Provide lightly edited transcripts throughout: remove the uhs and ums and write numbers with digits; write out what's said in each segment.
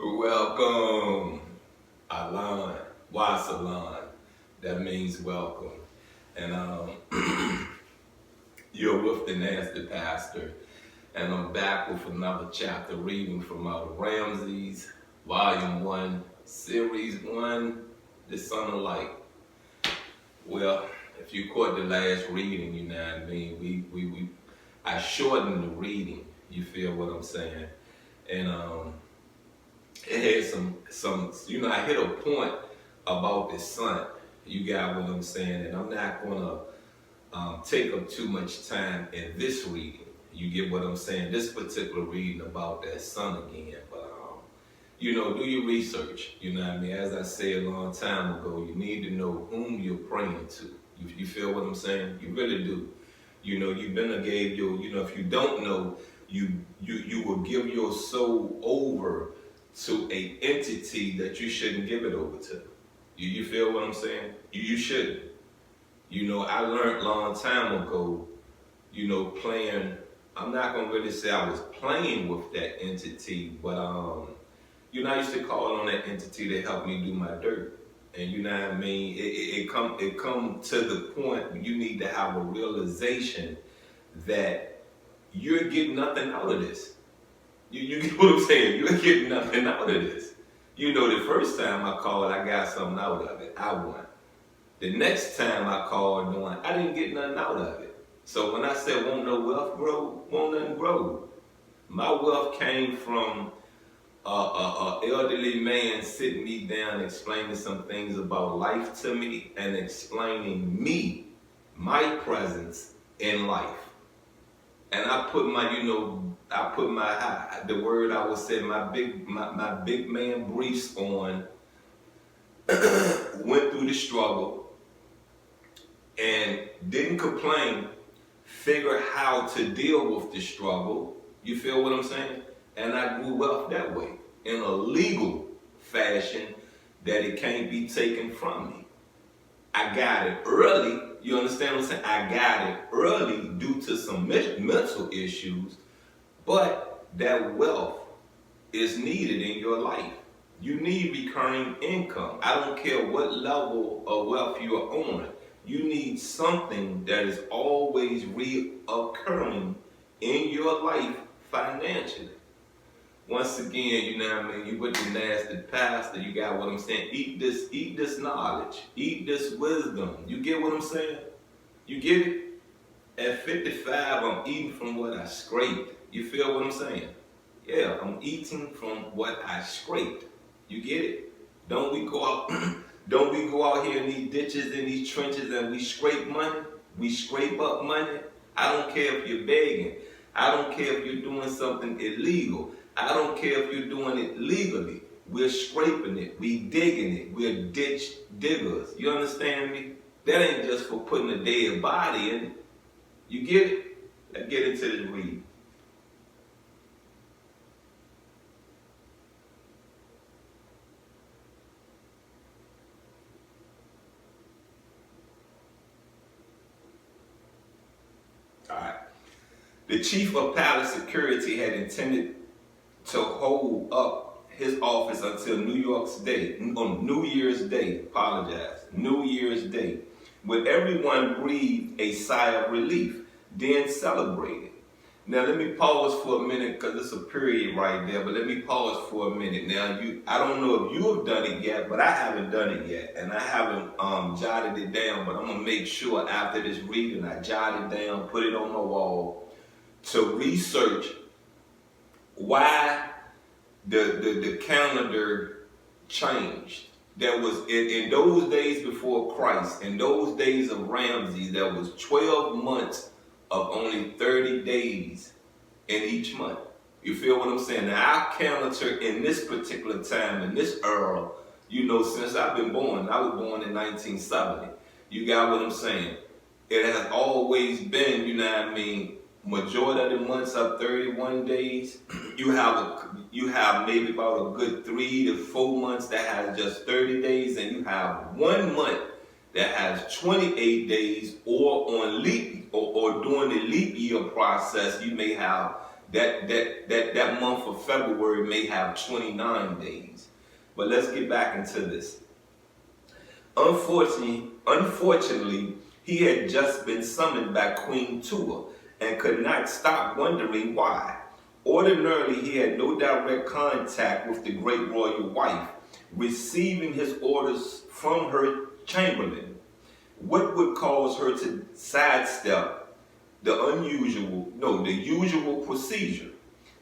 Welcome, Alan. Why Salon? That means welcome. And you're with the Nasty Pastor, and I'm back with another chapter reading from Ramses, Volume 1, Series 1, The Son of Light. Well, if you caught the last reading, you know what I mean, I shortened the reading, you feel what I'm saying? And it had some, I hit a point about the sun. You got what I'm saying? And I'm not gonna take up too much time in this reading. You get what I'm saying? This particular reading about that sun again. But do your research. You know what I mean? As I said a long time ago, you need to know whom you're praying to. You feel what I'm saying? You really do. You've been gave your, if you don't know, you will give your soul over to a entity that you shouldn't give it over to. You feel what I'm saying? You shouldn't. I learned a long time ago, playing, I'm not going to really say I was playing with that entity, but, I used to call on that entity to help me do my dirt. And you know what I mean? It come to the point where you need to have a realization that you're getting nothing out of this. You get what I'm saying? You're getting nothing out of this. The first time I called, I got something out of it. I won. The next time I called on, I didn't get nothing out of it. So when I said, won't no wealth grow, won't nothing grow. My wealth came from a elderly man sitting me down, explaining some things about life to me and explaining me, my presence in life. And I put the word I would say, my big man briefs on, went through the struggle and didn't complain, figure how to deal with the struggle. You feel what I'm saying? And I grew wealth that way, in a legal fashion that it can't be taken from me. I got it early. You understand what I'm saying? I got it early due to some mental issues, but that wealth is needed in your life. You need recurring income. I don't care what level of wealth you are on. You need something that is always reoccurring in your life financially. Once again, you know what I mean, you with the Nasty Pastor, you got what I'm saying? Eat this knowledge, eat this wisdom. You get what I'm saying? You get it? At 55, I'm eating from what I scraped. You feel what I'm saying? Yeah, I'm eating from what I scraped. You get it? Don't we go out here in these ditches, in these trenches, and we scrape money? We scrape up money? I don't care if you're begging. I don't care if you're doing something illegal. I don't care if you're doing it legally. We're scraping it. We digging it. We're ditch diggers. You understand me? That ain't just for putting a dead body in it. You get it? Let's get into this reading. All right. The chief of palace security had intended to hold up his office until New Year's Day, when everyone breathed a sigh of relief, then celebrated. Now let me pause for a minute because it's a period right there, but let me pause for a minute. Now I don't know if you have done it yet, but I haven't done it yet, and I haven't jotted it down, but I'm gonna make sure after this reading I jot it down, put it on my wall to research why the calendar changed. There was in those days before Christ, in those days of Ramses, there was 12 months of only 30 days in each month. You feel what I'm saying? Now our calendar in this particular time, in this era, since I've been born, I was born in 1970. You got what I'm saying? It has always been, you know what I mean, majority of the months are 31 days. You have maybe about a good 3 to 4 months that has just 30 days, and you have 1 month that has 28 days, or on leap or during the leap year process, you may have That month of February may have 29 days. But let's get back into this. Unfortunately, he had just been summoned by Queen Tua and could not stop wondering why. Ordinarily, he had no direct contact with the great royal wife, receiving his orders from her chamberlain. What would cause her to sidestep the usual procedure?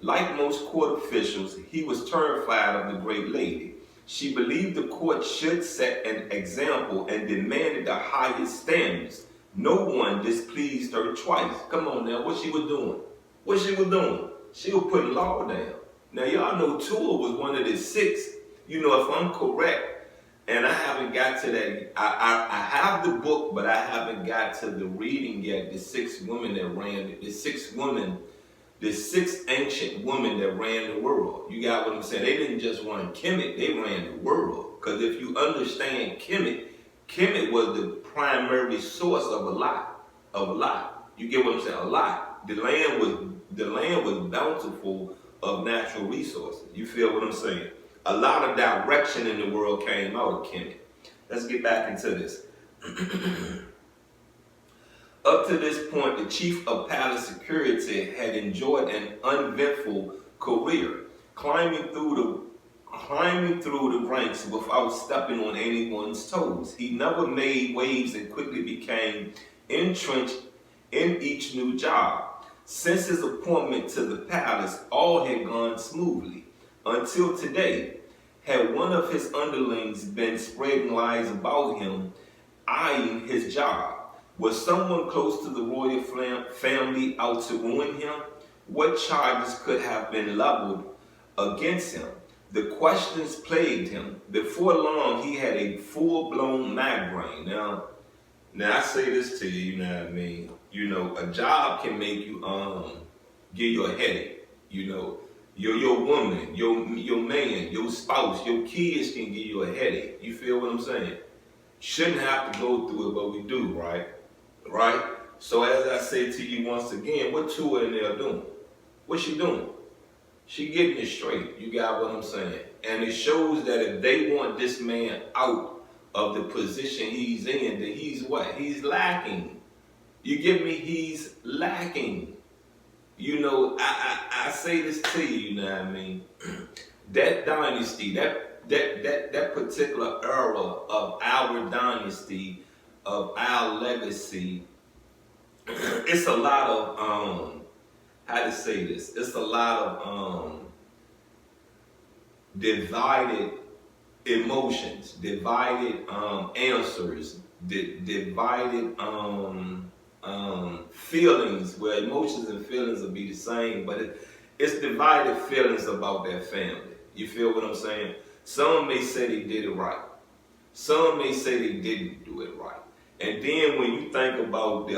Like most court officials, he was terrified of the great lady. She believed the court should set an example and demanded the highest standards. No one displeased her twice. Come on now, what she was doing? What she was doing? She was putting law down. Now y'all know Tua was one of the six. You know, if I'm correct, and I haven't got to that. I have the book, but I haven't got to the reading yet. The six women that ran it. The six ancient women that ran the world. You got what I'm saying? They didn't just run Kemet, they ran the world. Because if you understand Kemet was the primary source of a lot. You get what I'm saying? A lot. The land was bountiful of natural resources. You feel what I'm saying? A lot of direction in the world came out of Kemet. Let's get back into this. Up to this point, the chief of palace security had enjoyed an uneventful career, climbing through the ranks without stepping on anyone's toes. He never made waves and quickly became entrenched in each new job. Since his appointment to the palace, all had gone smoothly. Until today, had one of his underlings been spreading lies about him, eyeing his job. Was someone close to the royal family out to ruin him? What charges could have been leveled against him? The questions plagued him. Before long, he had a full-blown migraine. Now I say this to you, you know what I mean? You know, a job can make you give you a headache. You know, your woman, your man, your spouse, your kids can give you a headache. You feel what I'm saying? Shouldn't have to go through it, but we do, right? Right? So as I say to you once again, what Tua in there doing? What's she doing? She getting it straight. You got what I'm saying? And it shows that if they want this man out of the position he's in, that he's what? He's lacking. You get me? He's lacking. You know, I say this to you, you know what I mean? That dynasty, that particular era of our dynasty, of our legacy, it's a lot of how to say this? It's a lot of divided emotions, divided answers, divided feelings, where emotions and feelings will be the same, but it's divided feelings about that family. You feel what I'm saying? Some may say they did it right. Some may say they didn't do it right. And then when you think about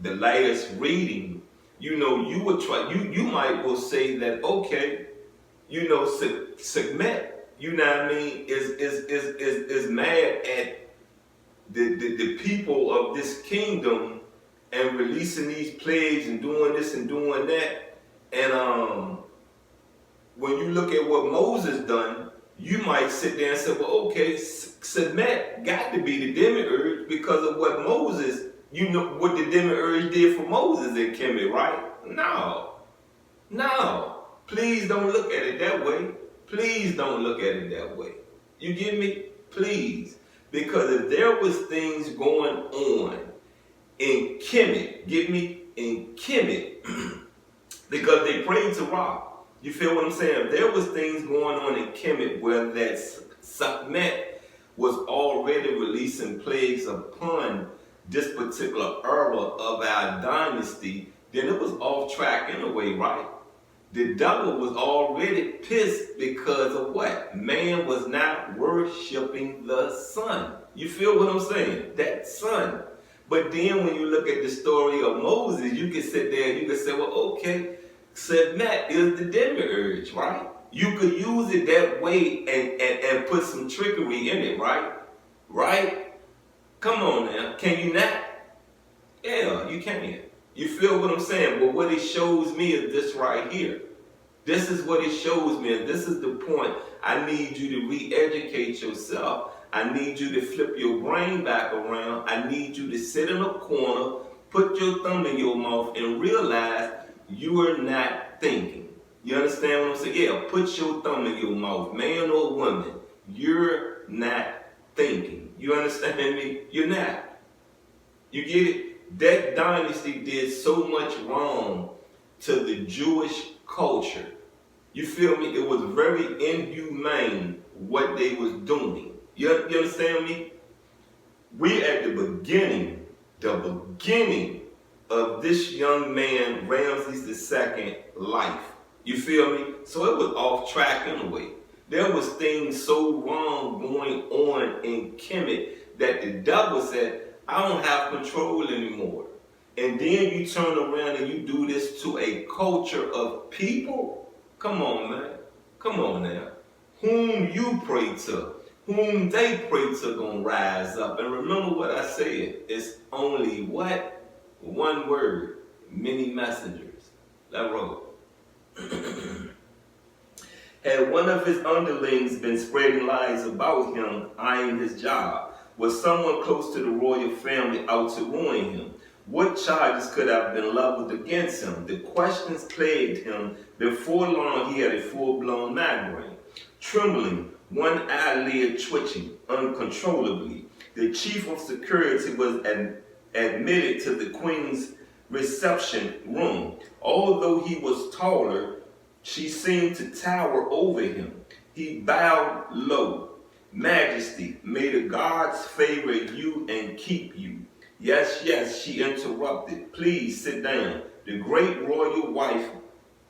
the last reading, you know, you would try. You might well say that, okay, you know, Sekhmet, you know what I mean, is mad at the people of this kingdom and releasing these plagues and doing this and doing that. And when you look at what Moses done, you might sit there and say, well, okay, Sekhmet got to be the demiurge because of what Moses, you know, what the demiurge did for Moses in Kemet, right? No. Please don't look at it that way. Please don't look at it that way. You get me? Please. Because if there was things going on in Kemet, get me? In Kemet, because they prayed to Ra. You feel what I'm saying? If there was things going on in Kemet where that Sekhmet was already releasing plagues upon this particular era of our dynasty, then it was off track in a way, right? The devil was already pissed because of what? Man was not worshiping the sun. You feel what I'm saying? That sun. But then when you look at the story of Moses, you can sit there and you can say, well, okay, Sekhmet is the demiurge, right? You could use it that way and put some trickery in it, right? Right? Come on now. Can you not? Yeah, you can. You feel what I'm saying? But what it shows me is this right here. This is what it shows me, and this is the point. I need you to re-educate yourself. I need you to flip your brain back around. I need you to sit in a corner, put your thumb in your mouth, and realize you are not thinking. You understand what I'm saying? Yeah, put your thumb in your mouth, man or woman. You're not thinking. You understand me? You're not. You get it? That dynasty did so much wrong to the Jewish culture. You feel me? It was very inhumane what they was doing. You understand me? We at the beginning of this young man, Ramses II, life. You feel me? So it was off track anyway. There was things so wrong going on in Kemet that the devil said, I don't have control anymore. And then you turn around and you do this to a culture of people. Come on, man. Come on now. Whom you pray to, whom they pray to gonna rise up. And remember what I said. It's only what? One word. Many messengers. That wrote. Had one of his underlings been spreading lies about him, eyeing his job? Was someone close to the royal family out to ruin him? What charges could have been leveled against him? The questions plagued him. Before long, he had a full-blown migraine. Trembling, one eyelid twitching uncontrollably, the chief of security was admitted to the queen's reception room. Although he was taller, she seemed to tower over him. He bowed low. Majesty, may the gods favor you and keep you. Yes, yes, she interrupted. Please sit down. The great royal wife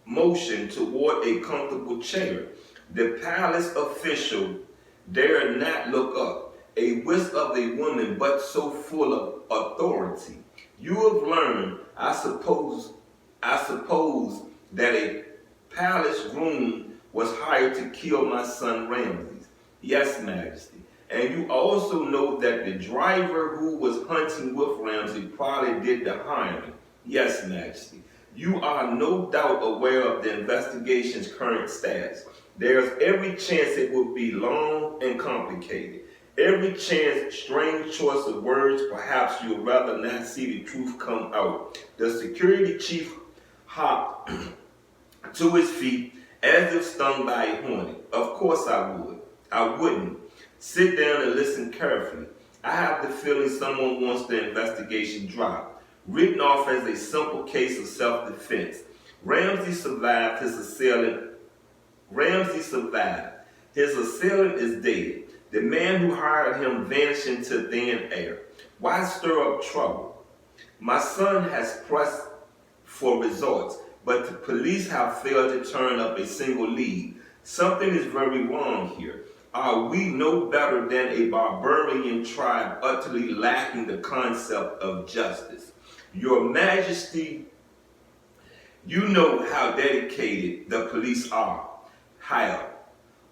motioned toward a comfortable chair. The palace official dared not look up. A wisp of a woman, but so full of authority. You have learned, I suppose, that a palace groom was hired to kill my son Ramses. Yes, Majesty. And you also know that the driver who was hunting with Ramses probably did the hiring. Yes, Majesty. You are no doubt aware of the investigation's current status. There's every chance it will be long and complicated. Every chance, strange choice of words, perhaps you would rather not see the truth come out. The security chief hopped to his feet as if stung by a hornet. Of course I would. I wouldn't. Sit down and listen carefully. I have the feeling someone wants the investigation dropped, written off as a simple case of self-defense. Ramses survived. His assailant is dead. The man who hired him vanished into thin air. Why stir up trouble? My son has pressed for results, but the police have failed to turn up a single lead. Something is very wrong here. Are we no better than a barbarian tribe utterly lacking the concept of justice? Your Majesty, you know how dedicated the police are. How?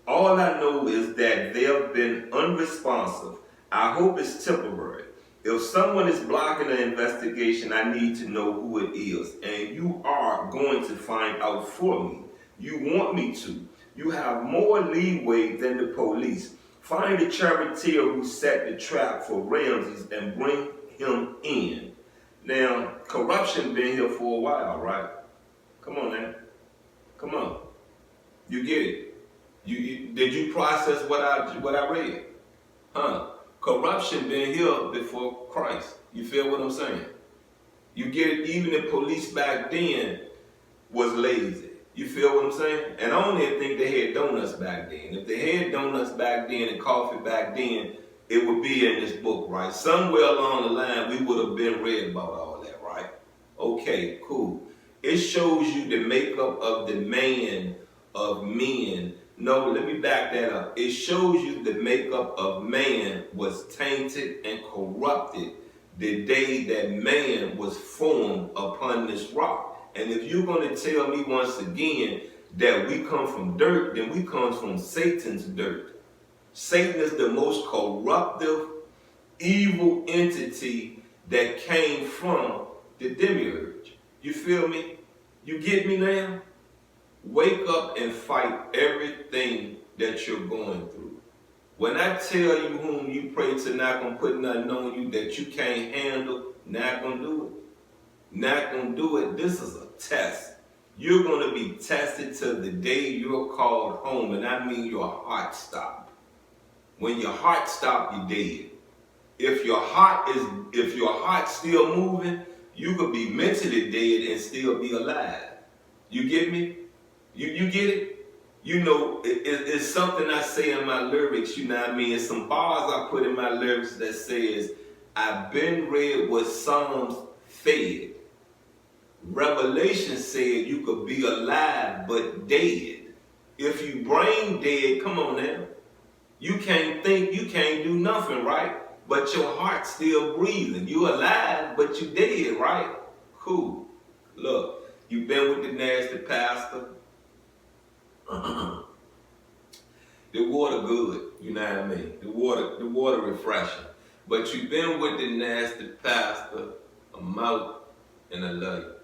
All I know is that they've been unresponsive. I hope it's temporary. If someone is blocking an investigation, I need to know who it is. And you are going to find out for me. You want me to. You have more leeway than the police. Find the charioteer who set the trap for Ramses and bring him in. Now, corruption been here for a while, right? Come on, man. Come on. You get it. Did you process what I read? Corruption been here before Christ. You feel what I'm saying? You get it. Even the police back then was lazy. You feel what I'm saying? And I don't even think they had donuts back then. If they had donuts back then and coffee back then, it would be in this book, right? Somewhere along the line, we would have been read about all that, right? Okay, cool. It shows you the makeup of the man of men. No, let me back that up. It shows you the makeup of man was tainted and corrupted the day that man was formed upon this rock. And if you're going to tell me once again that we come from dirt, then we come from Satan's dirt. Satan is the most corruptive, evil entity that came from the demiurge. You feel me? You get me now? Wake up and fight everything that you're going through. When I tell you whom you pray to not gonna put nothing on you that you can't handle, not gonna do it. Not gonna do it. This is a test. You're gonna be tested till the day you're called home, and I mean your heart stop. When your heart stop, you're dead. If your heart's still moving, you could be mentally dead and still be alive. You get me? You get it? You know, it's something I say in my lyrics, you know what I mean? It's some bars I put in my lyrics that says, I've been read what Psalms fed. Revelation said you could be alive but dead. If you brain dead, come on now. You can't think, you can't do nothing, right? But your heart's still breathing. You alive, but you dead, right? Cool. Look, you been with the nasty pastor. The water good, you know what I mean? The water refreshing. But you been with the nasty pastor, I'm out, and I love you.